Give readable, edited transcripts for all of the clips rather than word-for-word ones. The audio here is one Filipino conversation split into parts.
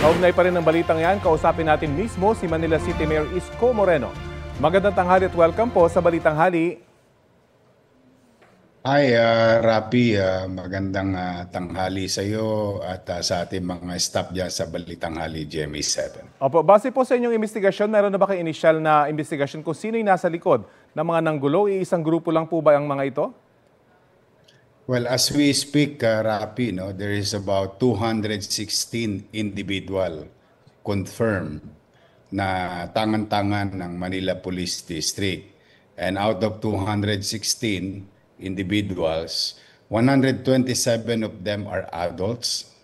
Kaugnay pa rin ng balitang yan, kausapin natin mismo si Manila City Mayor Isko Moreno. Magandang tanghali at welcome po sa Balitang Hali. Hi, Rapi. Magandang tanghali sa iyo at sa ating mga staff dyan sa Balitang Hali GMA7. Opo, base po sa inyong investigasyon, meron na ba kayong initial na investigasyon kung sino yung nasa likod ng mga nanggulo? Iisang grupo lang po ba ang mga ito? Well, as we speak, Rapi, no, there is about 216 individual confirmed na tangan-tangan ng Manila Police District. And out of 216 individuals, 127 of them are adults,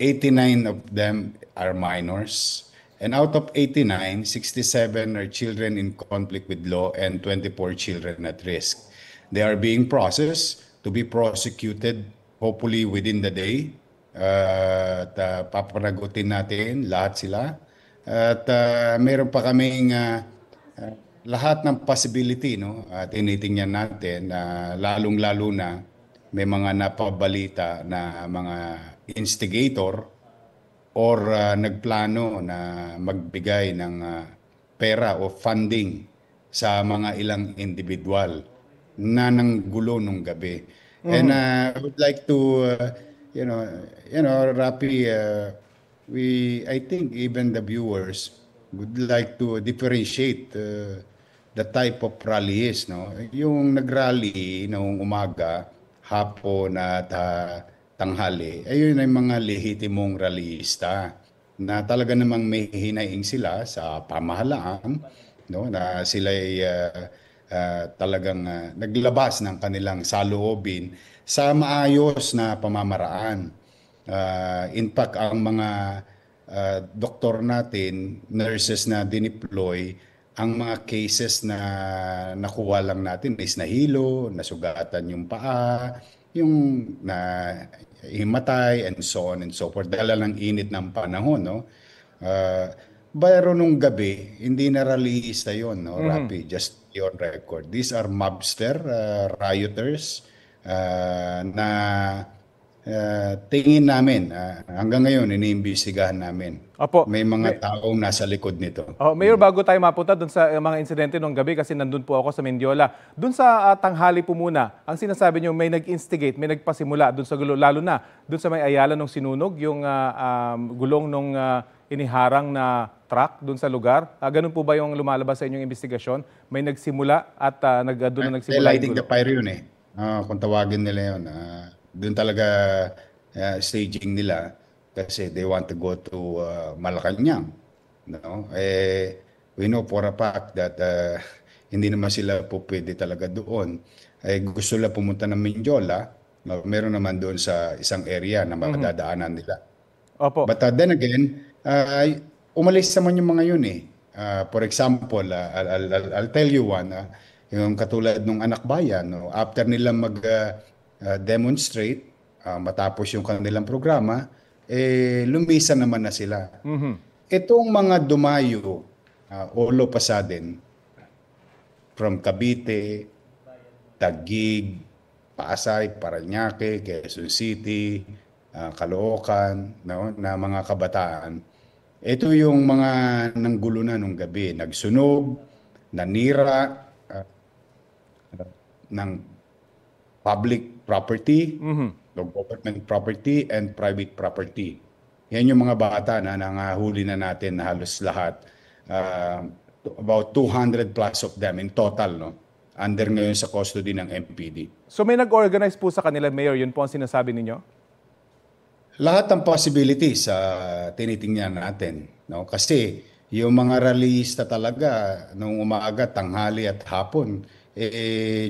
89 of them are minors, and out of 89, 67 are children in conflict with law and 24 children at risk. They are being processed to be prosecuted hopefully within the day. At papanagutin natin lahat sila. At meron pa kaming lahat ng possibility, no? Tinitingnan natin, lalong-lalo na may mga napabalita na mga instigator or nagplano na magbigay ng pera o funding sa mga ilang individual na nanggulo nung gabi. And I would like to, Rapi, I think even the viewers would like to differentiate the type of rally is, no? Yung nagrally noong umaga, hapon at tanghali, ayun ay mga lehitimong rallyista na talaga namang may hinaing sila sa pamahalaan, no? Na sila ay talagang naglabas ng kanilang saloobin sa maayos na pamamaraan. In fact, ang mga doktor natin, nurses na dineploy, ang mga cases na nakuha lang natin is nahilo, nasugatan yung paa, yung na himatay, and so on and so forth. Dahil ng init ng panahon, no? Pero nung gabi, hindi na rallyista yun, no, Rapi? Just on record. These are mobster, rioters, na tingin namin, hanggang ngayon, iniimbestigahan namin. Opo. May mga taong nasa likod nito. Mayor, bago tayo mapunta dun sa mga insidente nung gabi, kasi nandun po ako sa Mendiola. Dun sa tanghali po muna, ang sinasabi niyo may nag-instigate, may nagpasimula dun sa gulo, lalo na dun sa may Ayala nung sinunog, yung gulong nung iniharang na truck dun sa lugar. Ganun po ba yung lumalabas sa inyong investigasyon? May nagsimula at doon na nagsimula Lighting the fire yun eh. Kung tawagin nila yun. Doon talaga staging nila kasi they want to go to Malacanang. No? We know for a fact that hindi naman sila po pwede talaga doon. Gusto nila pumunta ng Mindiola. Meron naman doon sa isang area na madadaanan nila. Opo. But then again, umalis naman yung mga yun eh. For example, I'll tell you one, yung katulad ng anak bayan, no? After nila mag-demonstrate, matapos yung kanilang programa, lumisan naman na sila. Itong mga dumayo, all of a sudden, from Cavite, Taguig, Pasay, Parañaque, Quezon City, Caloocan, no, na mga kabataan. Ito yung mga nanggulo na nung gabi. Nagsunog, nanira ng public property, government property, and private property. Yan yung mga bata na nangahuli na natin na halos lahat. About 200 plus of them in total, no? Under ngayon sa custody ng MPD. So may nag-organize po sa kanila, Mayor, yun po ang sinasabi ninyo? Lahat ng possibilities tinitingnan natin, no? Kasi yung mga rallyista talaga nung umaga, tanghali at hapon,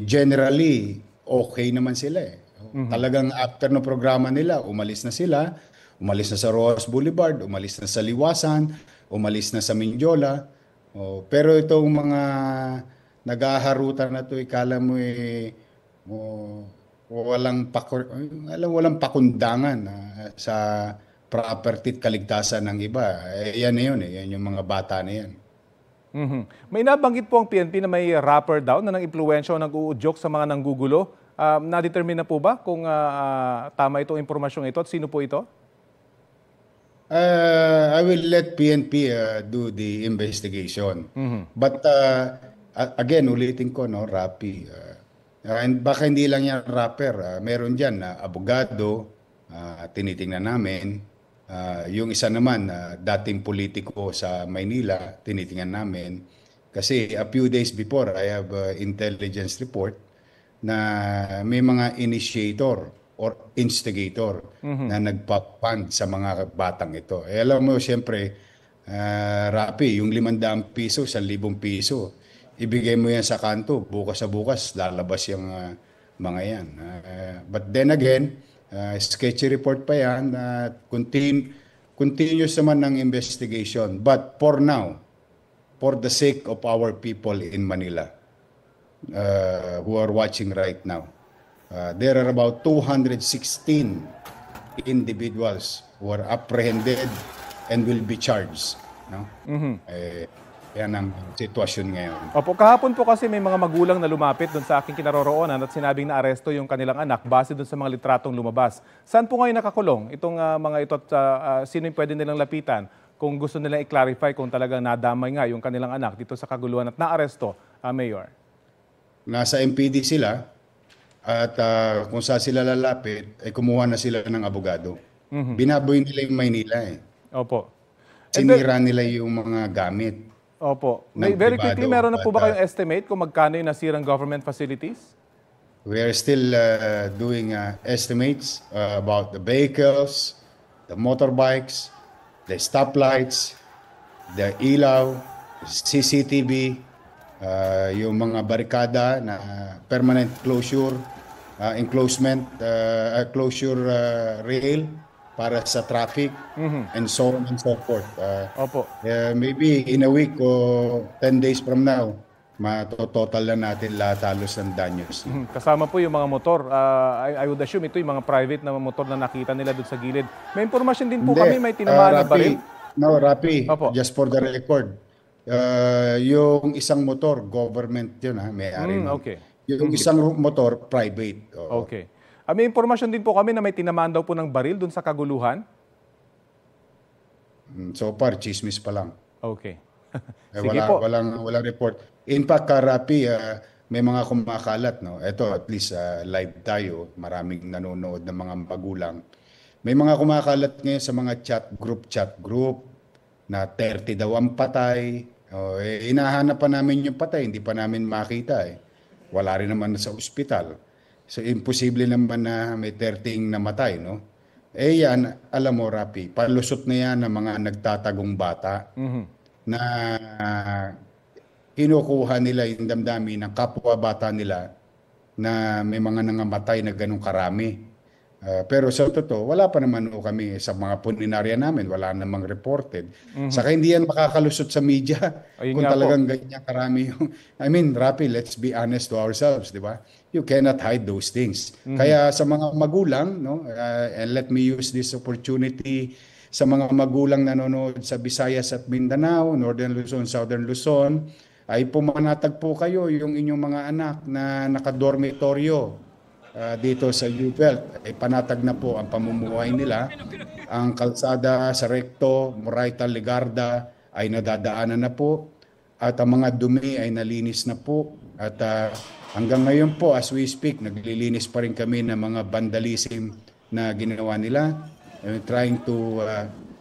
generally okay naman sila eh. Talagang after ng programa nila, umalis na sila, umalis na sa Rojas Boulevard, umalis na sa Liwasan, umalis na sa Mindiola. Pero itong mga naghaharutan na to, ikala mo walang pakundangan sa property at kaligtasan ng iba. Yan na yun eh. Yan yung mga bata na yan. May nabanggit po ang PNP na may rapper daw na nang-impluwensya o nag-uudyok sa mga nanggugulo. Na-determine na po ba kung tama itong impormasyong ito at sino po ito? I will let PNP do the investigation. But again, ulitin ko, no, Rapi. And baka hindi lang yan rapper. Meron dyan na abogado, tinitingnan namin. Yung isa naman, dating politiko sa Maynila, tinitingnan namin. Kasi a few days before, I have intelligence report na may mga initiator or instigator na nagpa-fund sa mga batang ito. Alam mo, siyempre, Rapi, yung 500 piso, 1,000 piso, ibigay mo yan sa kanto, bukas sa bukas, lalabas yung mga yan. But then again, sketchy report pa yan, continuous naman ng investigation. But for now, for the sake of our people in Manila, who are watching right now, there are about 216 individuals who are apprehended and will be charged. No? Yan ang sitwasyon ngayon. Opo, kahapon po kasi may mga magulang na lumapit doon sa aking kinaroroonan at sinabing na aresto yung kanilang anak base doon sa mga litratong lumabas. Saan po ngayon nakakulong itong mga ito at sino yung pwede nilang lapitan kung gusto nilang i-clarify kung talagang nadamay nga yung kanilang anak dito sa kaguluhan at naaresto, Mayor? Nasa MPD sila at kung saan sila lalapit, ay kumuha na sila ng abogado. Binaboy nila yung Maynila eh. Opo. Sinira nila yung mga gamit. Opo. Ng Very quickly, pribado, meron na po but, ba kayong estimate kung magkano yung nasirang government facilities? We are still doing estimates about the vehicles, the motorbikes, the stoplights, the ilaw, CCTV, yung mga barikada na permanent closure, closure rail para sa traffic, and so on and so forth. Opo. Maybe in a week o 10 days from now, matototal na natin lahat halos ng danyos. Kasama po yung mga motor. I would assume ito yung mga private na motor na nakita nila doon sa gilid. May impormasyon din po kami, may tinamaan na baril. No, Rapi, Opo. just for the record, yung isang motor, government yun, may-ari nun. Okay. Yung isang motor, private. Oo. Okay. May impormasyon din po kami na may tinamaan daw po ng baril doon sa kaguluhan. So far, chismis pa lang. Okay. Sige po. Walang report. In fact, Rapi, may mga kumakalat, no? Ito, at least live tayo, maraming nanonood ng mga magulang. May mga kumakalat ngayon sa mga chat group na 30 daw ang patay. Hinahanap pa namin yung patay, hindi pa namin makita eh. Wala rin naman sa ospital. So imposible naman na may 30 namatay, no? Yan, alam mo, Rapi, palusot na yan ng mga nagtatagong bata na kinukuha nila yung damdamin ng kapwa bata nila na may mga nangamatay na ganong karami. Pero sa totoo, wala pa naman kami sa mga puninarya namin, wala namang reported. Saka hindi yan makakalusot sa media Ayun kung nga talagang ganyan karami yung... I mean, Rapi, let's be honest to ourselves, di ba? You cannot hide those things. Kaya sa mga magulang, no, and let me use this opportunity sa mga magulang nanonood sa Visayas at Mindanao, Northern Luzon, Southern Luzon, ay pumanatag po kayo yung inyong mga anak na nakadormitoryo dito sa U-Belt. Ay panatag na po ang pamumuhay nila. Ang kalsada sa Recto, Moraita, Legarda ay nadadaanan na po at ang mga dumi ay nalinis na po. At hanggang ngayon po, as we speak, naglilinis pa rin kami ng mga vandalism na ginawa nila. And trying to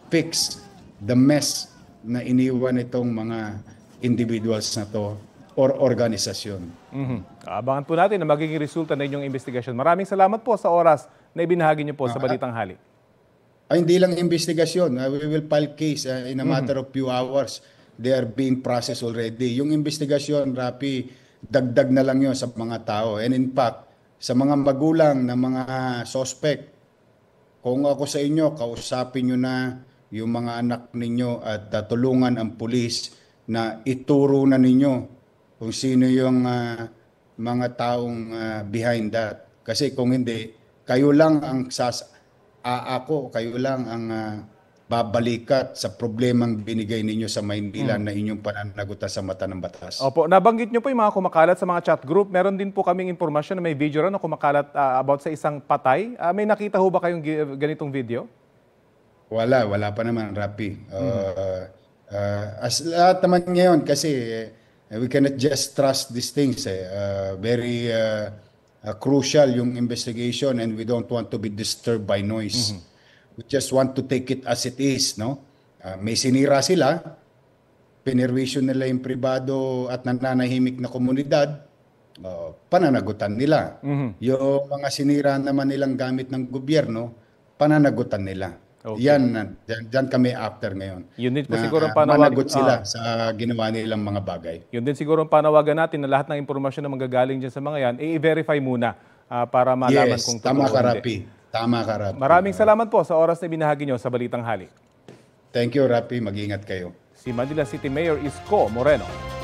fix the mess na iniwan itong mga individuals na to or organisasyon. Abangan po natin na magiging resulta ng inyong investigasyon. Maraming salamat po sa oras na ibinahagi niyo po sa Balitang Hali. Hindi lang investigasyon. We will file case in a matter of few hours. They are being processed already. Yung investigasyon, Rapi, dagdag na lang yun sa mga tao. And in fact, sa mga magulang na mga suspect, kung ako sa inyo, kausapin nyo na yung mga anak ninyo at tulungan ang pulis na ituro na ninyo kung sino yung mga taong behind that. Kasi kung hindi, kayo lang ang kayo lang ang babalikat sa problemang binigay ninyo sa Maynila na inyong pananagutan sa mata ng batas. Opo, nabanggit niyo po yung mga kumakalat sa mga chat group. Meron din po kaming impormasyon na may video rin na kumakalat about sa isang patay. May nakita ho ba kayong ganitong video? Wala pa naman, Rapi. As lahat naman ngayon kasi we cannot just trust these things. Very crucial yung investigation and we don't want to be disturbed by noise. We just want to take it as it is, no? May sinira sila, pinerwisyo nila yung pribado at nananahimik na komunidad, pananagutan nila. Yung mga sinira naman nilang gamit ng gobyerno, pananagutan nila. Okay. Diyan kami after ngayon. Yun din po Na, siguro ang panawagan. managot sila sa ginawa nilang mga bagay. Yun din siguro ang panawagan natin na lahat ng impormasyon na manggagaling dyan sa mga yan, i-verify muna para malaman Yes, kung totoo tama ka, o hindi. Rapi. Tama ka, Rapi. Maraming salamat po sa oras na binahagi nyo sa Balitang Hali. Thank you, Rapi. Mag-ingat kayo. Si Manila City Mayor Isko Moreno.